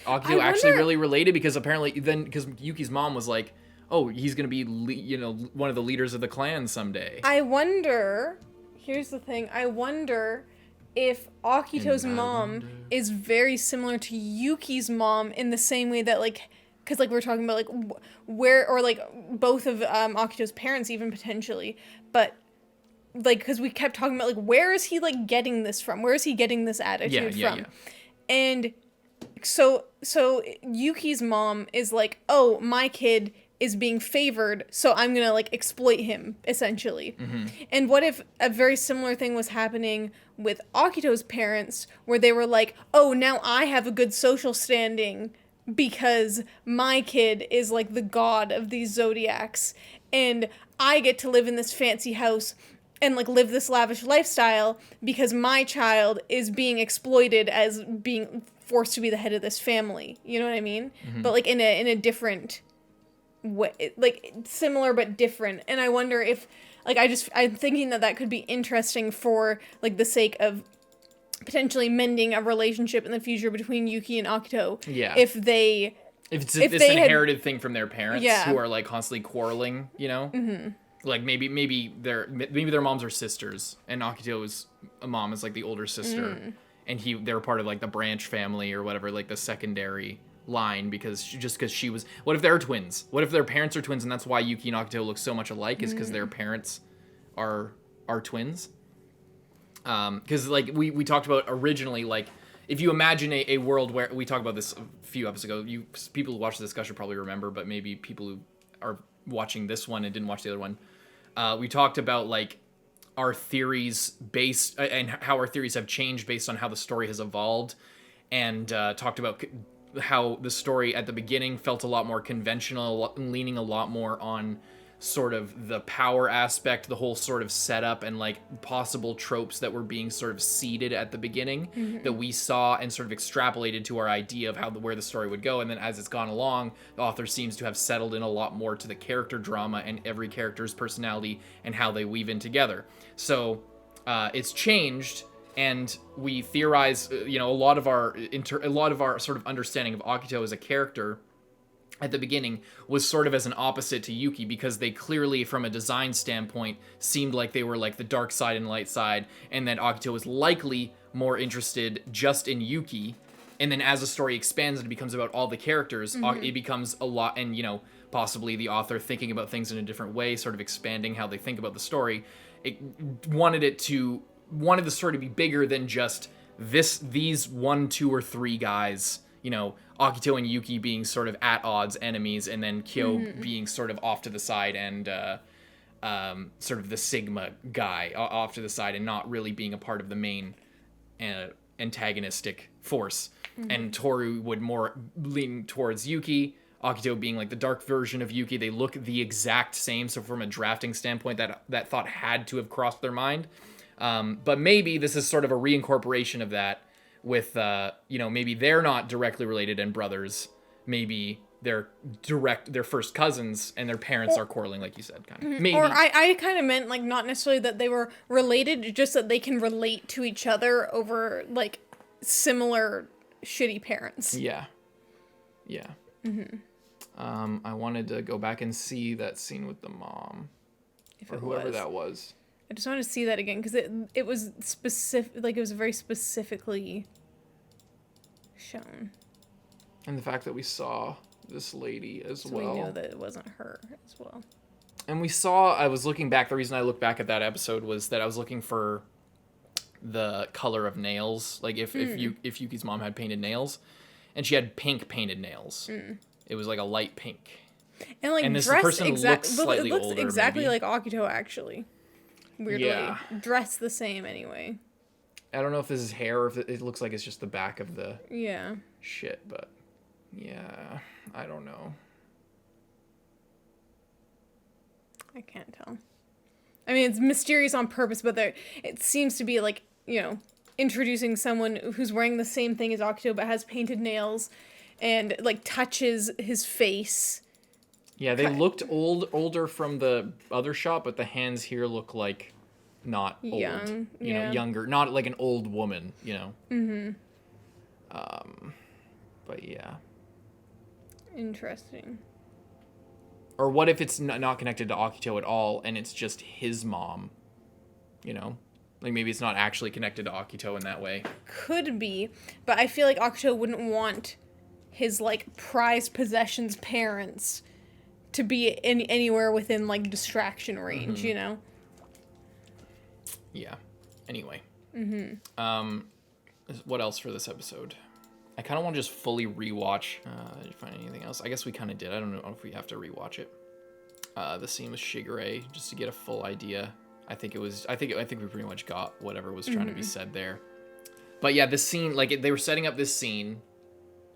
Akito actually really related? Because apparently because Yuki's mom was like, oh, he's gonna be, you know, one of the leaders of the clan someday. I wonder. Here's the thing. I wonder if Akito's mom is very similar to Yuki's mom in the same way that, like, because like we're talking about like where, or like both of Akito's parents even potentially, but like because we kept talking about like where is he like getting this from? Where is he getting this attitude from? Yeah. And so Yuki's mom is like, oh, my kid is being favored, so I'm gonna like exploit him essentially. And what if a very similar thing was happening with Akito's parents, where they were like, oh, now I have a good social standing because my kid is like the god of these zodiacs, and I get to live in this fancy house and like live this lavish lifestyle because my child is being exploited as being forced to be the head of this family. You know what I mean? But like in a different way, like similar but different. And I wonder if like I'm thinking that could be interesting for like the sake of potentially mending a relationship in the future between Yuki and Akito. Yeah. If it's this inherited thing from their parents who are like constantly quarreling, you know? Like maybe their moms are sisters, and Akito's mom is like the older sister, and they're part of like the branch family or whatever, like the secondary line, because she was. What if they're twins? What if their parents are twins, and that's why Yuki and Akito look so much alike? Is because their parents are twins? Because like we talked about originally, like if you imagine a world where we talked about this a few episodes ago, people who watch the discussion probably remember, but maybe people who are watching this one and didn't watch the other one. We talked about like our theories based and how our theories have changed based on how the story has evolved, and talked about how the story at the beginning felt a lot more conventional, leaning a lot more on sort of the power aspect, the whole sort of setup and like possible tropes that were being sort of seeded at the beginning that we saw and sort of extrapolated to our idea of where the story would go. And then as it's gone along, the author seems to have settled in a lot more to the character drama and every character's personality and how they weave in together. So it's changed, and we theorize, a lot of our sort of understanding of Akito as a character at the beginning was sort of as an opposite to Yuki, because they clearly, from a design standpoint, seemed like they were like the dark side and light side, and that Akito was likely more interested just in Yuki. And then as the story expands and it becomes about all the characters, it becomes a lot, and possibly the author thinking about things in a different way, sort of expanding how they think about the story. It wanted the story to be bigger than just these 1, 2, or 3 guys, Akito and Yuki being sort of at odds enemies, and then Kyou being sort of off to the side and sort of the Sigma guy off to the side and not really being a part of the main antagonistic force. And Tohru would more lean towards Yuki, Akito being like the dark version of Yuki. They look the exact same, so from a drafting standpoint, that thought had to have crossed their mind. But maybe this is sort of a reincorporation of that with, maybe they're not directly related and brothers. Maybe they're first cousins and their parents are quarreling, like you said, kind of. Maybe. Or I kind of meant, like, not necessarily that they were related, just that they can relate to each other over, like, similar shitty parents. Yeah. Yeah. I wanted to go back and see that scene with the mom. Or whoever that was. I just wanted to see that again, because it was specific, like, it was very specifically shown. And the fact that we saw this lady as so well. We knew that it wasn't her as well. And I was looking back, the reason I looked back at that episode was that I was looking for the color of nails. Like, if Yuki's mom had painted nails, and she had pink painted nails. It was like a light pink. And, like, this person looks slightly older, it looks exactly maybe. like Akito, actually. Weirdly. Yeah. Dressed the same, anyway. I don't know if this is hair or if it looks like it's just the back of the shit, but yeah, I don't know. I can't tell. I mean, it's mysterious on purpose, but it seems to be like, introducing someone who's wearing the same thing as Akito but has painted nails and, like, touches his face. Yeah, they looked older from the other shot, but the hands here look like not old. Young, younger. Not like an old woman, But yeah. Interesting. Or what if it's not connected to Akito at all, and it's just his mom? Like, maybe it's not actually connected to Akito in that way. Could be, but I feel like Akito wouldn't want his, like, prized possessions parents to be anywhere within, like, distraction range, Yeah. Anyway. What else for this episode? I kind of want to just fully rewatch. Did you find anything else? I guess we kind of did. I don't know if we have to rewatch it. The scene with Shigure, just to get a full idea. I think we pretty much got whatever was trying to be said there. But yeah, this scene, like, they were setting up this scene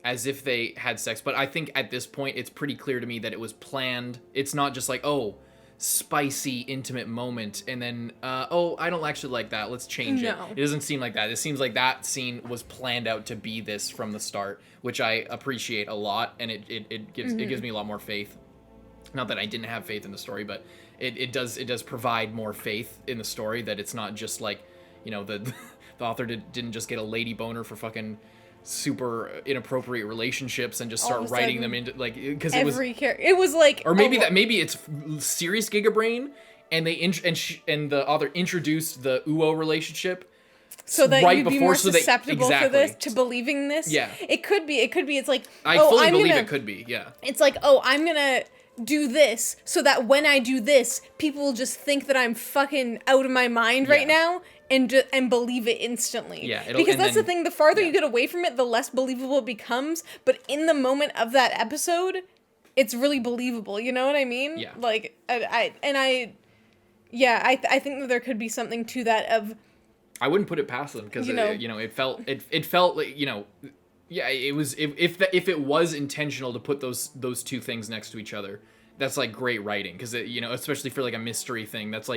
as if they had sex, but I think at this point it's pretty clear to me that it was planned. It's not just like, spicy, intimate moment, and then, I don't actually like that, let's change it. It doesn't seem like that. It seems like that scene was planned out to be this from the start, which I appreciate a lot, and it gives me a lot more faith. Not that I didn't have faith in the story, but it does provide more faith in the story, that it's not just like, the author didn't just get a lady boner for fucking super inappropriate relationships and just start writing them into, like, because it was like, or maybe it's serious Giga Brain, and they and the author introduced the Uo relationship so that right you'd be before, more so susceptible for this, to believing this. Yeah, it could be. It's like, I fully believe it could be. Yeah, it's like, I'm gonna do this so that when I do this, people will just think that I'm fucking out of my mind right now. And believe it instantly. Yeah, because that's the thing. The farther you get away from it, the less believable it becomes. But in the moment of that episode, it's really believable. You know what I mean? Yeah. Like, I think that there could be something to that. Of, I wouldn't put it past them, because it felt like, Yeah, it was if it was intentional to put those two things next to each other, that's like great writing because especially for like a mystery thing, that's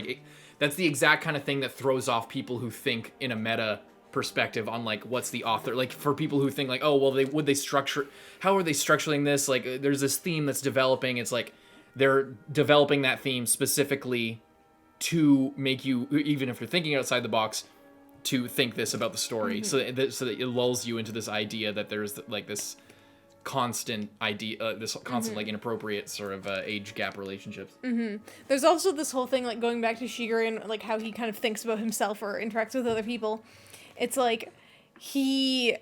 that's the exact kind of thing that throws off people who think in a meta perspective on like what's the author, like for people who think like, oh well, how are they structuring this, like there's this theme that's developing, it's like they're developing that theme specifically to make you, even if you're thinking outside the box, to think this about the story, so that it lulls you into this idea that there's like this constant idea, this constant like inappropriate sort of age gap relationships. There's also this whole thing, like going back to Shigure and like how he kind of thinks about himself or interacts with other people. It's like he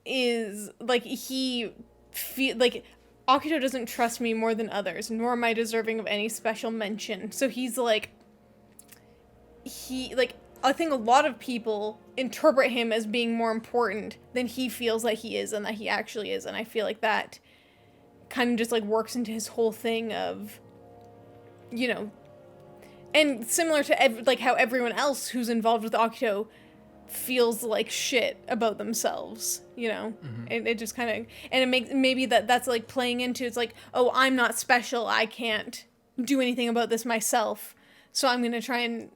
is like Akito doesn't trust me more than others, nor am I deserving of any special mention. So he's like I think a lot of people interpret him as being more important than he feels like he is and that he actually is. And I feel like that kind of just like works into his whole thing of, and similar to like how everyone else who's involved with Akito feels like shit about themselves, And it just kind of, and it makes, maybe that's like playing into, it's like, oh, I'm not special. I can't do anything about this myself. So I'm going to try and,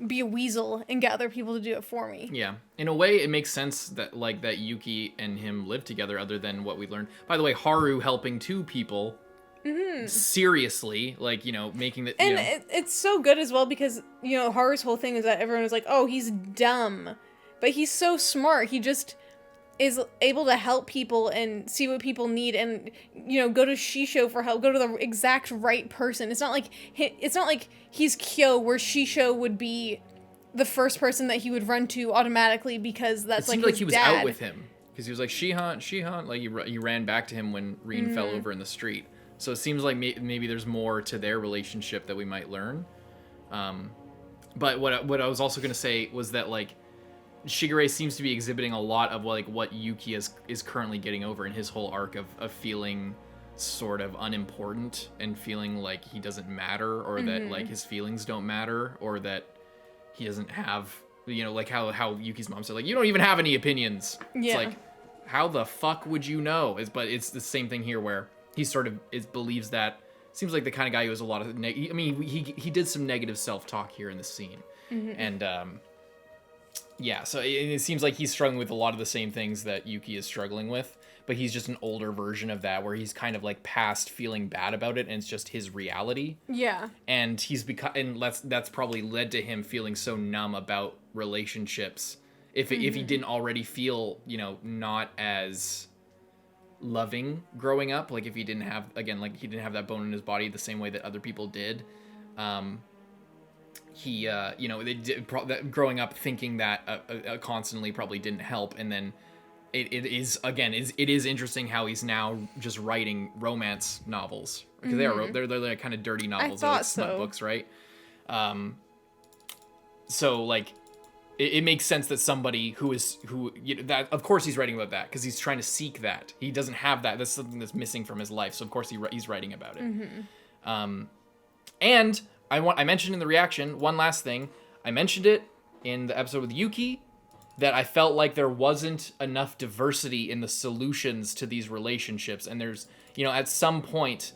be a weasel and get other people to do it for me. Yeah. In a way, it makes sense that that Yuki and him live together, other than what we learned. By the way, Haru helping two people seriously, like, making the... And it's so good as well because, Haru's whole thing is that everyone is like, oh, he's dumb. But he's so smart. He just is able to help people and see what people need and, go to Shisho for help, go to the exact right person. It's not like he's Kyou, where Shisho would be the first person that he would run to automatically because that's like his dad. It seemed like he was out with him because he was like, Shihan, like he ran back to him when Rin fell over in the street. So it seems like maybe there's more to their relationship that we might learn. But what I was also going to say was that, like, Shigure seems to be exhibiting a lot of like what Yuki is currently getting over in his whole arc of feeling sort of unimportant and feeling like he doesn't matter, or that like his feelings don't matter, or that he doesn't have, like how Yuki's mom said, like, you don't even have any opinions. Yeah. It's like, how the fuck would you know? But it's the same thing here where he sort of believes that. Seems like the kind of guy who has a lot of he did some negative self-talk here in the scene. And yeah, so it seems like he's struggling with a lot of the same things that Yuki is struggling with, but he's just an older version of that, where he's kind of like past feeling bad about it, and it's just his reality. Yeah. And that's probably led to him feeling so numb about relationships. If he didn't already feel, not as loving growing up, like if he didn't have, again, like he didn't have that bone in his body the same way that other people did. He, growing up thinking that constantly probably didn't help, and then it is interesting how he's now just writing romance novels, because they're like kind of dirty novels, they're like smut books, right? So like it makes sense that somebody that of course he's writing about that because he's trying to seek that. He doesn't have that. That's something that's missing from his life, so of course he's writing about it. And I mentioned in the reaction, one last thing. I mentioned it in the episode with Yuki, that I felt like there wasn't enough diversity in the solutions to these relationships. And there's, at some point,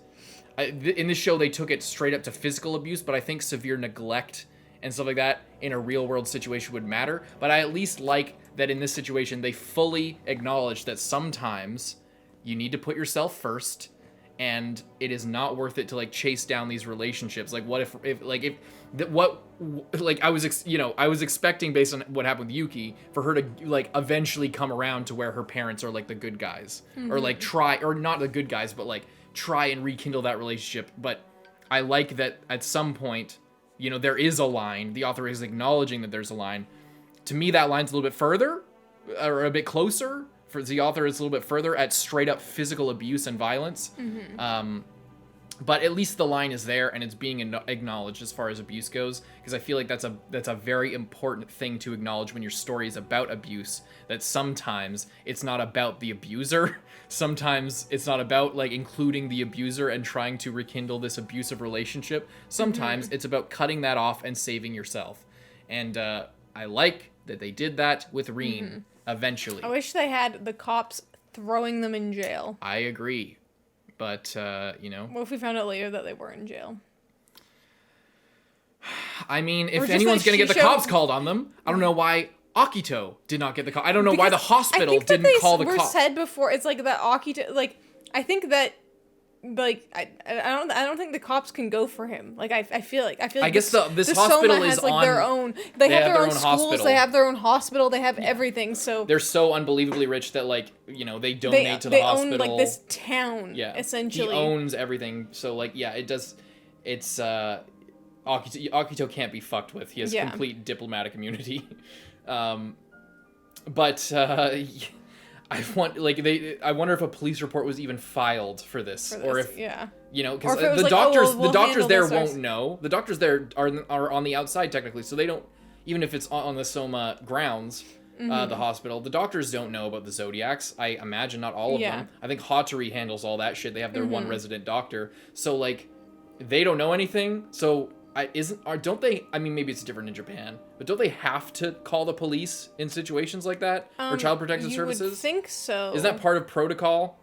in this show, they took it straight up to physical abuse, but I think severe neglect and stuff like that in a real world situation would matter. But I at least like that in this situation, they fully acknowledge that sometimes you need to put yourself first, and it is not worth it to like chase down these relationships. Like, what I was expecting, based on what happened with Yuki, for her to like eventually come around to where her parents are like the good guys, or like try, or not the good guys, but like try and rekindle that relationship. But I like that at some point, there is a line. The author is acknowledging that there's a line. To me, that line's a little bit further, or a bit closer. For the author, it's a little bit further at straight up physical abuse and violence. But at least the line is there, and it's being acknowledged as far as abuse goes, because I feel like that's a very important thing to acknowledge when your story is about abuse, that sometimes it's not about the abuser. Sometimes it's not about like including the abuser and trying to rekindle this abusive relationship. Sometimes it's about cutting that off and saving yourself. And I like that they did that with Rin eventually. I wish they had the cops throwing them in jail. I agree. But, you know. What if we found out later that they were in jail? I mean, if just anyone's like going to get the Shisho- cops called on them, I don't know why Akito did not get the call. I don't know why the Because I hospital think that didn't call the were cops. said before. It's like that Akito. Like, I think that. Like I don't think the cops can go for him. Like I feel like I guess this the hospital Soma is has, like, on. their own. They have their own schools. hospital. They have their own hospital. They have everything. So They're so unbelievably rich that, like, you know, they donate to the they hospital. own like this town. Yeah, essentially. he owns everything. So, like, yeah, it does. It's Akito can't be fucked with. He has complete diplomatic immunity. But I wonder if a police report was even filed for this, or if you know, because the doctors there won't know. The doctors there are on the outside technically, so they don't. Even if it's on the Soma grounds, the hospital, the doctors don't know about the Zodiacs. I imagine not all of them. I think Hatori handles all that shit. They have their one resident doctor, so like they don't know anything. So don't they? I mean, maybe it's different in Japan, but don't they have to call the police in situations like that, or Child Protective Services? You would think so. Is that part of protocol?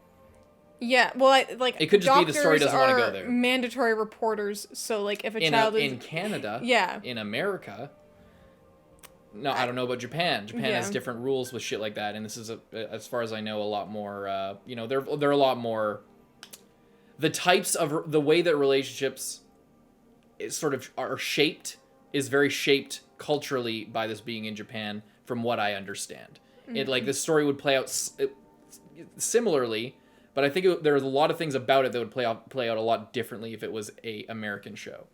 Yeah, well, like it could just be the story doesn't want to go there. Mandatory reporters, so like if a in child is in Canada, in America. No, I don't know about Japan. Japan has different rules with shit like that, and this is, as far as I know, a lot more. You know, they're a lot more. The types of the way that relationships sort of are shaped is very shaped culturally by this being in Japan, from what I understand. It like this story would play out similarly, but I think there's a lot of things about it that would play out a lot differently if it was a American show.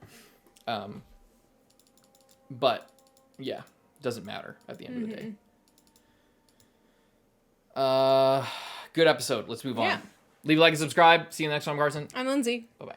But yeah, doesn't matter at the end of the day. Good episode. Let's move on. Leave a like and subscribe. See you next time, Carson. I'm Lindsay. Bye-bye.